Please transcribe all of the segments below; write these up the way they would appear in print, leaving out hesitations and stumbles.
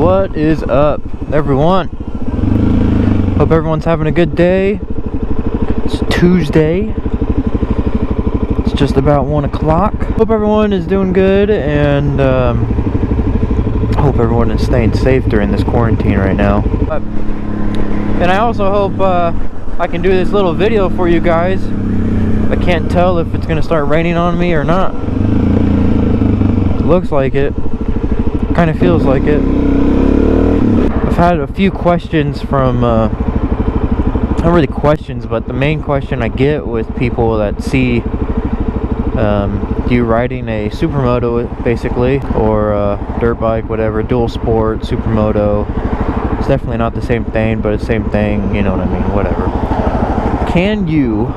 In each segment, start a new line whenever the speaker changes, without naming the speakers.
What is up, everyone? Hope everyone's having a good day. It's Tuesday. It's just about 1 o'clock. Hope everyone is doing good, and hope everyone is staying safe during this quarantine right now. And I also hope I can do this little video for you guys. I can't tell if it's gonna start raining on me or not. Looks like it. Kind of feels like it. I've had a few questions from, not really questions, but the main question I get with people that see you riding a Supermoto, basically, or a dirt bike, whatever, dual sport, Supermoto. It's definitely not the same thing, but it's the same thing, you know what I mean, whatever. Can you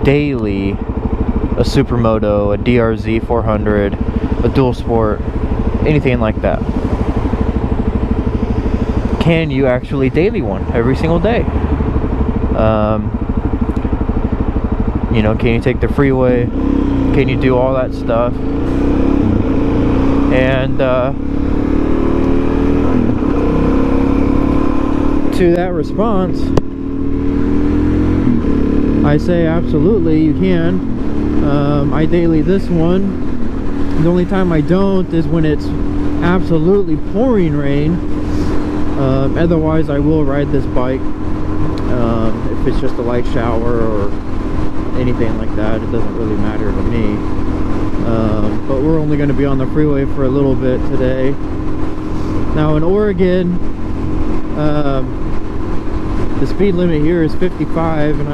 daily a Supermoto, a Drz400, a dual sport, anything like that? Can you actually daily one every single day? You know, can you take the freeway? Can you do all that stuff? And to that response, I say absolutely you can. I daily this one. The only time I don't is when it's absolutely pouring rain. Otherwise I will ride this bike if it's just a light shower or anything like that. It doesn't really matter to me. But we're only going to be on the freeway for a little bit today. Now in Oregon, the speed limit here is 55, and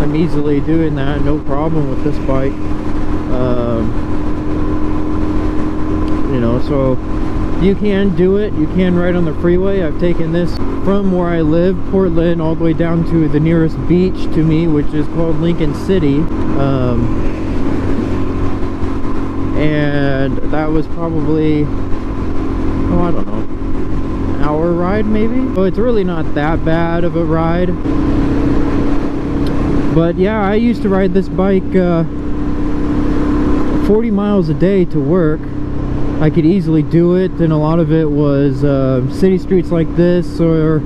I'm easily doing that, no problem with this bike. You know, so you can do it. You can ride on the freeway. I've taken this from where I live, Portland, all the way down to the nearest beach to me, which is called Lincoln City. And that was probably, oh, I don't know, an hour ride maybe. So it's really not that bad of a ride. But yeah, I used to ride this bike 40 miles a day to work. I could easily do it, and a lot of it was city streets like this, or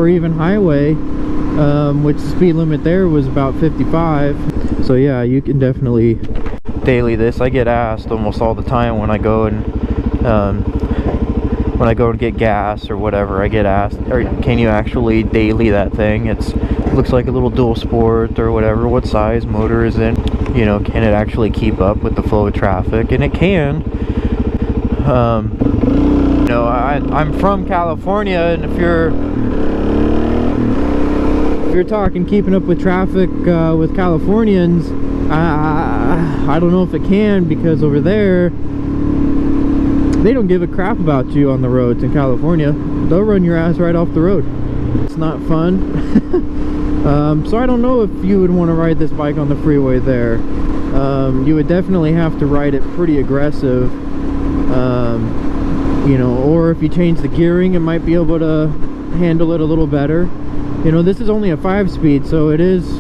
even highway, which the speed limit there was about 55. So yeah, you can definitely daily this. I get asked almost all the time when I go and get gas or whatever. I get asked, can you actually daily that thing? It looks like a little dual sport or whatever. What size motor is in? You know, can it actually keep up with the flow of traffic? And it can. You know, I'm from California, and if you're talking keeping up with traffic with Californians, I don't know if it can, because over there they don't give a crap about you on the roads in California. They'll run your ass right off the road. It's not fun. So I don't know if you would want to ride this bike on the freeway there. You would definitely have to ride it pretty aggressive. You know, or if you change the gearing, it might be able to handle it a little better. You know, this is only a 5-speed, so it is,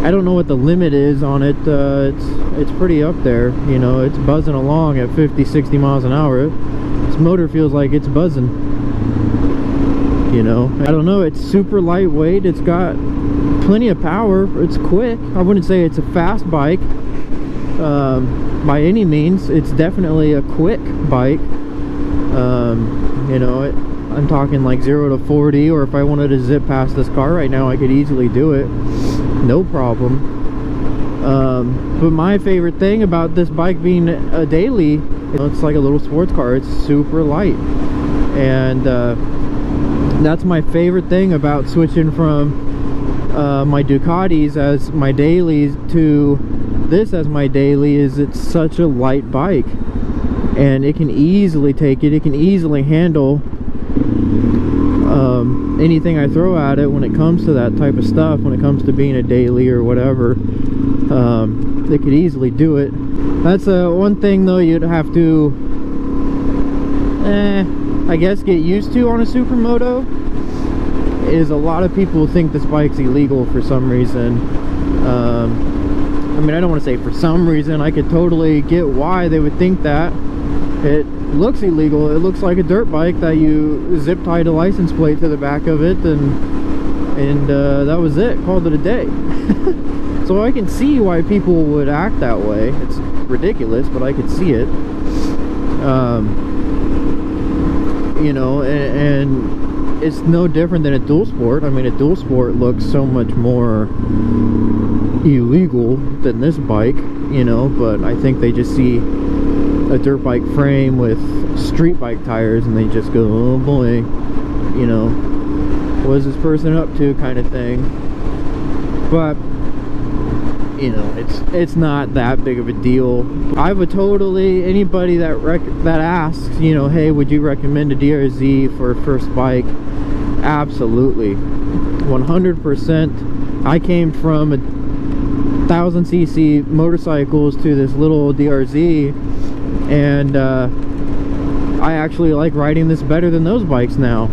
I don't know what the limit is on it. It's pretty up there. You know, it's buzzing along at 50-60 miles an hour. This motor feels like it's buzzing. You know, I don't know, it's super lightweight. It's got plenty of power. It's quick. I wouldn't say it's a fast bike by any means. It's definitely a quick bike. You know, I'm talking like 0 to 40, or if I wanted to zip past this car right now, I could easily do it, no problem. But my favorite thing about this bike being a daily, you know, it's like a little sports car. It's super light, and that's my favorite thing about switching from my Ducatis as my dailies to this as my daily, is it's such a light bike, and it can easily take it. It can easily handle anything I throw at it when it comes to that type of stuff. When it comes to being a daily or whatever, it could easily do it. That's one thing though you'd have to, I guess, get used to on a Supermoto, is a lot of people think this bike's illegal for some reason. I mean, I don't want to say for some reason. I could totally get why they would think that. It looks illegal. It looks like a dirt bike that you zip tied a license plate to the back of it, and that was it. Called it a day. So I can see why people would act that way. It's ridiculous, but I could see it. You know, and it's no different than a dual sport. I mean, a dual sport looks so much more illegal than this bike, you know, but I think they just see a dirt bike frame with street bike tires and they just go, oh boy, you know, what is this person up to, kind of thing. But you know, it's not that big of a deal. I would totally, anybody that asks, you know, hey, would you recommend a DRZ for a first bike? Absolutely, 100%. I came from 1000cc motorcycles to this little DRZ, and I actually like riding this better than those bikes now.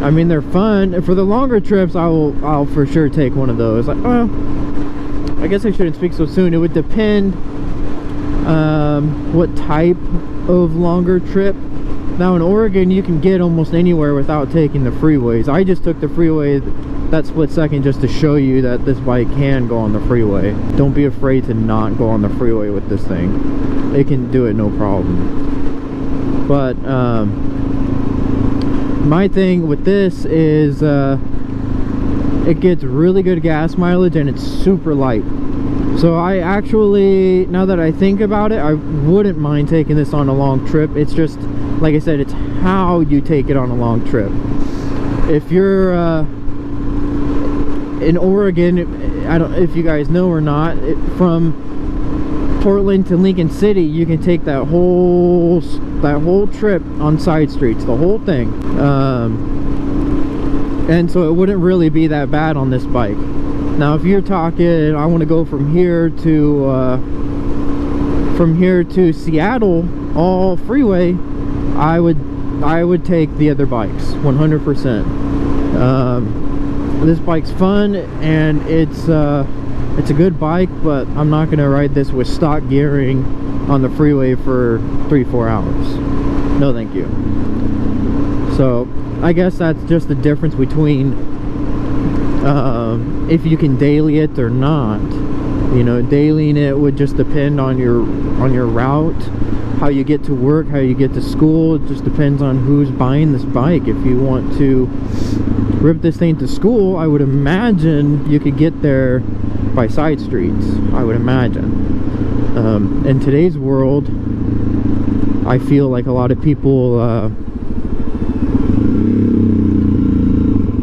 I mean, they're fun. For the longer trips, I'll for sure take one of those. Like, well, I guess I shouldn't speak so soon. It would depend what type of longer trip. Now in Oregon, you can get almost anywhere without taking the freeways. I just took the freeway that split second just to show you that this bike can go on the freeway. Don't be afraid to not go on the freeway with this thing. It can do it no problem. But my thing with this is it gets really good gas mileage and it's super light. So I actually, now that I think about it, I wouldn't mind taking this on a long trip. It's just, like I said, it's how you take it on a long trip. If you're in Oregon, I don't know if you guys know or not, from Portland to Lincoln City, you can take that whole trip on side streets, the whole thing. And so it wouldn't really be that bad on this bike. Now if you're talking, I want to go from here to Seattle, all freeway, I would take the other bikes 100%. This bike's fun and it's a good bike, but I'm not gonna ride this with stock gearing on the freeway for 3-4 hours. No thank you. So I guess that's just the difference between if you can daily it or not. You know, dailying it would just depend on your route, how you get to work, how you get to school. It just depends on who's buying this bike. If you want to rip this thing to school, I would imagine you could get there by side streets, I would imagine. In today's world, I feel like a lot of people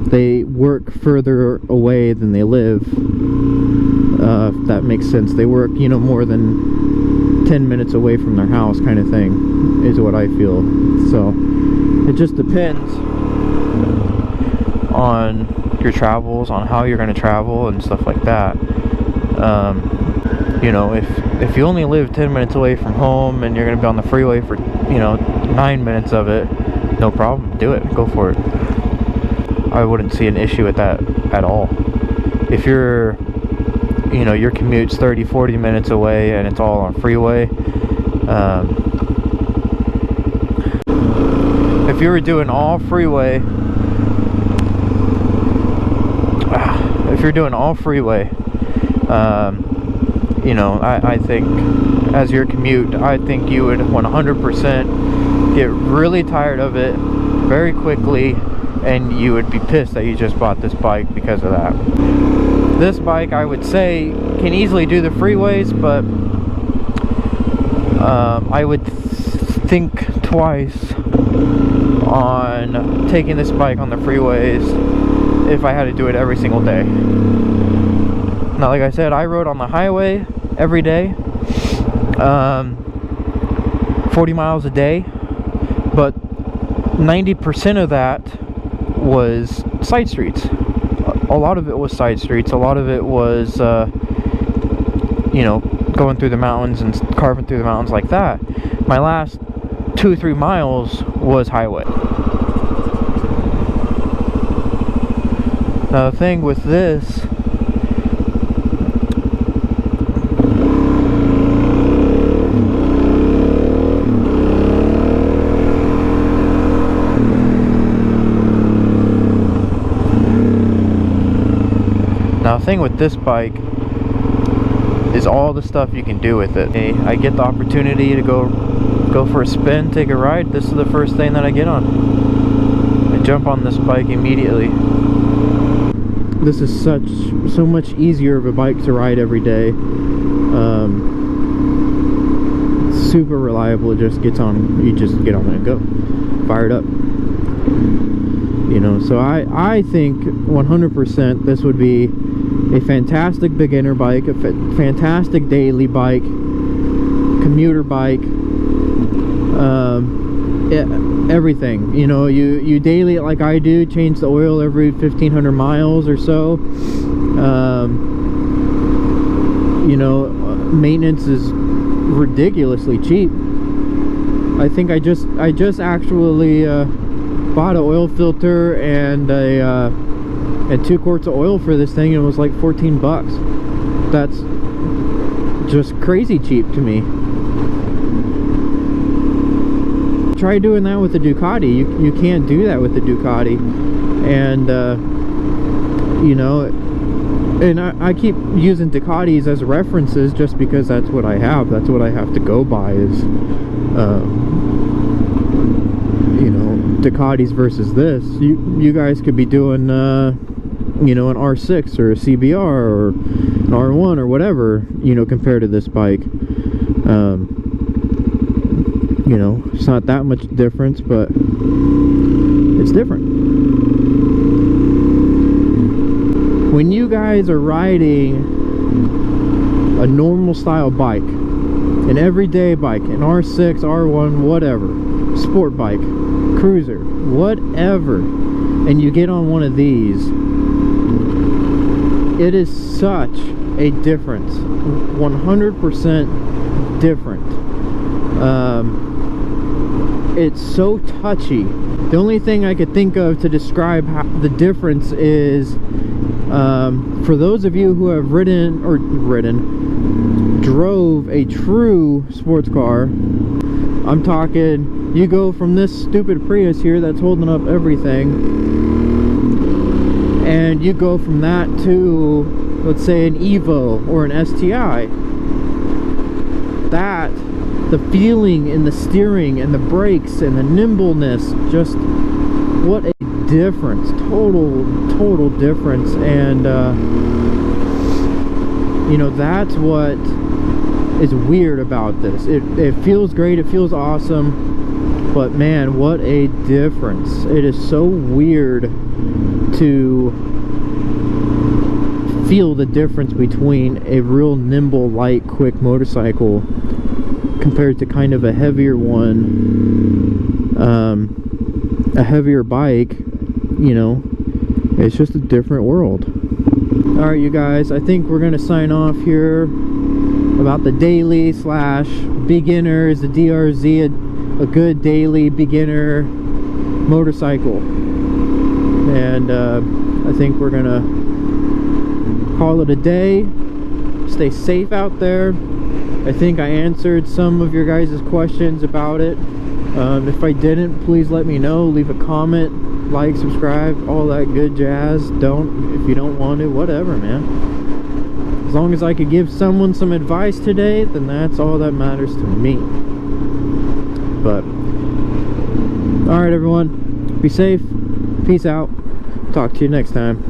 they work further away than they live, if that makes sense. They work, you know, more than 10 minutes away from their house, kind of thing, is what I feel. So it just depends on your travels, on how you're going to travel and stuff like that. You know, if you only live 10 minutes away from home and you're going to be on the freeway for, you know, 9 minutes of it, no problem, do it, go for it. I wouldn't see an issue with that at all. If you're, you know, your commute's 30-40 minutes away and it's all on freeway, if you were doing all freeway, you know, I think as your commute, I think you would 100% get really tired of it very quickly, and you would be pissed that you just bought this bike because of that. This bike, I would say, can easily do the freeways, but I would think twice on taking this bike on the freeways if I had to do it every single day. Now, like I said, I rode on the highway every day, 40 miles a day, but 90% of that was side streets. A lot of it was side streets. A lot of it was, you know, going through the mountains and carving through the mountains like that. My last 2-3 miles was highway. Now the thing with this, thing with this bike is all the stuff you can do with it. I get the opportunity to go for a spin, take a ride. This is the first thing that I get on. I jump on this bike immediately. This is so much easier of a bike to ride every day. Super reliable. It just gets on. You just get on and go, fire it up. You know, so I think 100% this would be a fantastic beginner bike, a fantastic daily bike, commuter bike, everything. You know, you daily it like I do, change the oil every 1,500 miles or so. You know, maintenance is ridiculously cheap. I think I just actually bought an oil filter and and 2 quarts of oil for this thing, and it was like 14 bucks. That's just crazy cheap to me. Try doing that with the Ducati. You can't do that with the Ducati. And you know, and I keep using Ducatis as references just because that's what I have. That's what I have to go by is you know, Ducatis versus this. You guys could be doing you know, an R6 or a CBR or an R1 or whatever, you know, compared to this bike. You know, it's not that much difference, but it's different. When you guys are riding a normal style bike, an everyday bike, an R6, R1, whatever, sport bike, cruiser, whatever, and you get on one of these, it is such a difference. 100% different. It's so touchy. The only thing I could think of to describe the difference is for those of you who have drove a true sports car. I'm talking, you go from this stupid Prius here that's holding up everything, and you go from that to, let's say, an Evo or an STI. That, the feeling in the steering and the brakes and the nimbleness, just what a difference. Total difference. And you know, that's what is weird about this. It feels great, it feels awesome, but man, what a difference. It is so weird to feel the difference between a real nimble, light, quick motorcycle compared to kind of a heavier one, a heavier bike. You know, it's just a different world. Alright, you guys, I think we're gonna sign off here about the daily slash beginner. Is the DRZ a good daily beginner motorcycle? And I think we're gonna call it a day. Stay safe out there. I think I answered some of your guys' questions about it. If I didn't, please let me know. Leave a comment, like, subscribe, all that good jazz. Don't, if you don't want to, whatever, man. As long as I could give someone some advice today, then that's all that matters to me. But alright, everyone, be safe, peace out, talk to you next time.